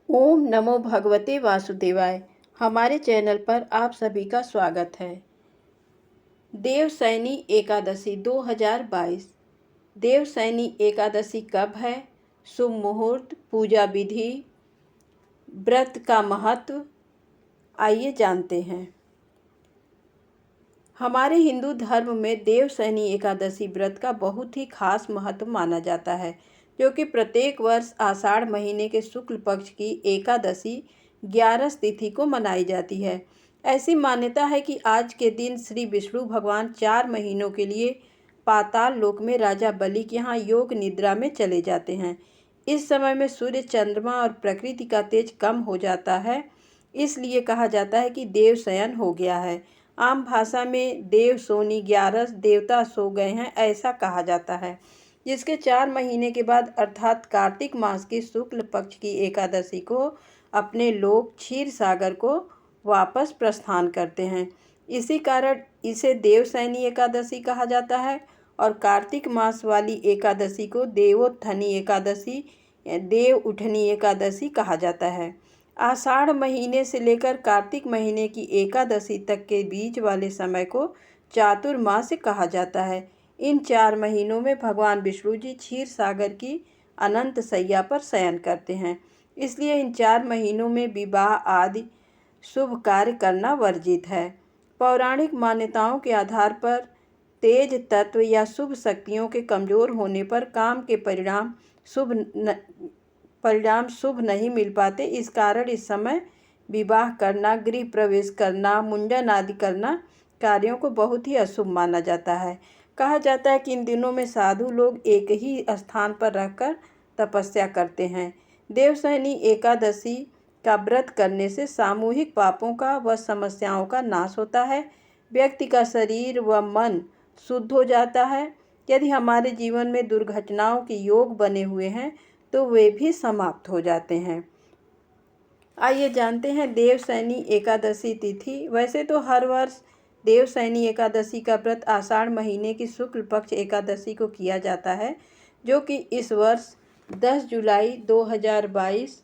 ओम नमो भगवते वासुदेवाय। हमारे चैनल पर आप सभी का स्वागत है। देवसैनी एकादशी 2022। देवसैनी एकादशी कब है, शुभ मुहूर्त, पूजा विधि, व्रत का महत्व, आइए जानते हैं। हमारे हिंदू धर्म में देवसैनी एकादशी व्रत का बहुत ही खास महत्व माना जाता है, जो कि प्रत्येक वर्ष आषाढ़ महीने के शुक्ल पक्ष की एकादशी 11 तिथि को मनाई जाती है। ऐसी मान्यता है कि आज के दिन श्री विष्णु भगवान 4 महीनों के लिए पाताल लोक में राजा बलि के यहाँ योग निद्रा में चले जाते हैं। इस समय में सूर्य, चंद्रमा और प्रकृति का तेज कम हो जाता है, इसलिए कहा जाता है कि देव शयन हो गया है। आम भाषा में देव सोनी 11, देवता सो गए हैं, ऐसा कहा जाता है। जिसके 4 महीने के बाद अर्थात कार्तिक मास की शुक्ल पक्ष की एकादशी को अपने लोक क्षीर सागर को वापस प्रस्थान करते हैं। इसी कारण इसे देवसैनी एकादशी कहा जाता है और कार्तिक मास वाली एकादशी को देवोत्थानी एकादशी, देव उठनी एकादशी कहा जाता है। आषाढ़ महीने से लेकर कार्तिक महीने की एकादशी तक के बीच वाले समय को चातुर्मास्य कहा जाता है। इन 4 महीनों में भगवान विष्णु जी क्षीर सागर की अनंत शैया पर शयन करते हैं, इसलिए इन 4 महीनों में विवाह आदि शुभ कार्य करना वर्जित है। पौराणिक मान्यताओं के आधार पर तेज तत्व या शुभ शक्तियों के कमजोर होने पर काम के परिणाम शुभ नहीं मिल पाते। इस कारण इस समय विवाह करना, गृह प्रवेश करना, मुंडन आदि करना कार्यों को बहुत ही अशुभ माना जाता है। कहा जाता है कि इन दिनों में साधु लोग एक ही स्थान पर रहकर तपस्या करते हैं। देवसैनी एकादशी का व्रत करने से सामूहिक पापों का व समस्याओं का नाश होता है। व्यक्ति का शरीर व मन शुद्ध हो जाता है। यदि हमारे जीवन में दुर्घटनाओं के योग बने हुए हैं तो वे भी समाप्त हो जाते हैं। आइए जानते हैं देवसैनी एकादशी तिथि। वैसे तो हर वर्ष देवसैनी एकादशी का व्रत आषाढ़ महीने की शुक्ल पक्ष एकादशी को किया जाता है, जो कि इस वर्ष 10 जुलाई 2022।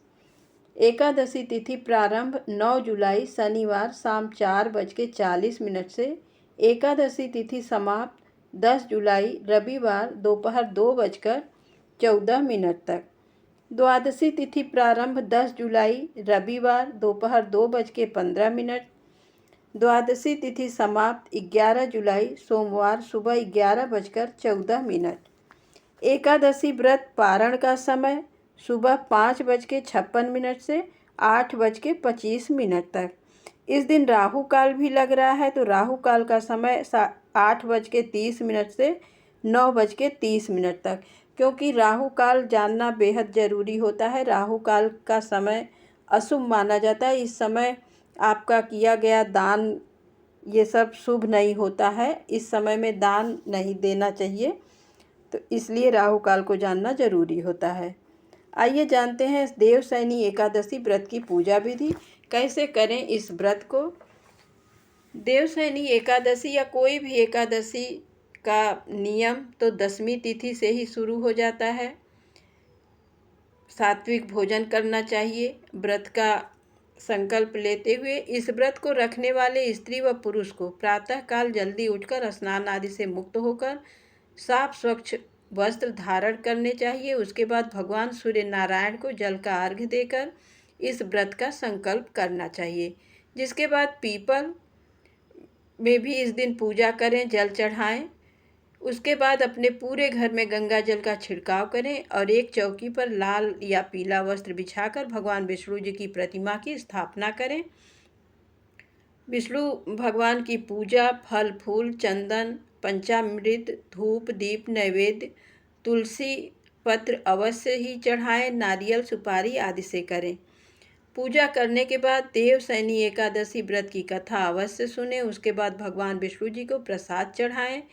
एकादशी तिथि प्रारंभ 9 जुलाई शनिवार शाम 4:40 से, एकादशी तिथि समाप्त 10 जुलाई रविवार दोपहर 2:14 तक। द्वादशी तिथि प्रारंभ 10 जुलाई रविवार दोपहर 2:15। द्वादशी तिथि समाप्त 11 जुलाई सोमवार सुबह 11:14। एकादशी व्रत पारण का समय सुबह 5:56 से 8:25 तक। इस दिन राहु काल भी लग रहा है, तो राहु काल का समय 8:30 से 9:30 तक, क्योंकि राहु काल जानना बेहद ज़रूरी होता है। राहु काल का समय अशुभ माना जाता है। इस समय आपका किया गया दान ये सब शुभ नहीं होता है। इस समय में दान नहीं देना चाहिए, तो इसलिए राहु काल को जानना जरूरी होता है। आइए जानते हैं देवसैनी एकादशी व्रत की पूजा विधि, कैसे करें इस व्रत को। देवसैनी एकादशी या कोई भी एकादशी का नियम तो 10वीं तिथि से ही शुरू हो जाता है। सात्विक भोजन करना चाहिए। व्रत का संकल्प लेते हुए इस व्रत को रखने वाले स्त्री व पुरुष को प्रातःकाल जल्दी उठकर स्नान आदि से मुक्त होकर साफ स्वच्छ वस्त्र धारण करने चाहिए। उसके बाद भगवान सूर्य नारायण को जल का अर्घ्य देकर इस व्रत का संकल्प करना चाहिए। जिसके बाद पीपल में भी इस दिन पूजा करें, जल चढ़ाएं। उसके बाद अपने पूरे घर में गंगा जल का छिड़काव करें और एक चौकी पर लाल या पीला वस्त्र बिछाकर भगवान विष्णु जी की प्रतिमा की स्थापना करें। विष्णु भगवान की पूजा फल फूल, चंदन, पंचामृत, धूप, दीप, नैवेद्य, तुलसी पत्र अवश्य ही चढ़ाएं, नारियल सुपारी आदि से करें। पूजा करने के बाद देवसैनी एकादशी व्रत की कथा अवश्य सुने। उसके बाद भगवान विष्णु जी को प्रसाद चढ़ाएं।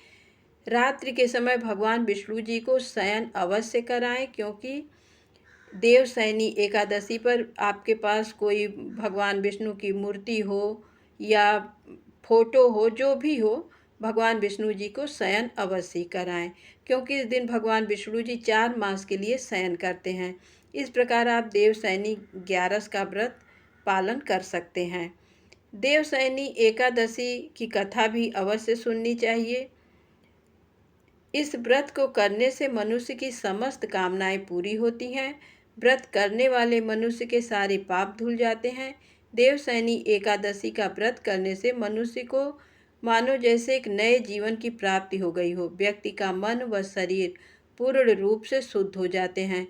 रात्रि के समय भगवान विष्णु जी को शयन अवश्य कराएं, क्योंकि देवसैनी एकादशी पर आपके पास कोई भगवान विष्णु की मूर्ति हो या फोटो हो, जो भी हो, भगवान विष्णु जी को शयन अवश्य कराएं, क्योंकि इस दिन भगवान विष्णु जी 4 मास के लिए शयन करते हैं। इस प्रकार आप देवशयनी 11 का व्रत पालन कर सकते हैं। देवशयनी एकादशी की कथा भी अवश्य सुननी चाहिए। इस व्रत को करने से मनुष्य की समस्त कामनाएं पूरी होती हैं। व्रत करने वाले मनुष्य के सारे पाप धुल जाते हैं। देवशयनी एकादशी का व्रत करने से मनुष्य को मानो जैसे एक नए जीवन की प्राप्ति हो गई हो। व्यक्ति का मन व शरीर पूर्ण रूप से शुद्ध हो जाते हैं।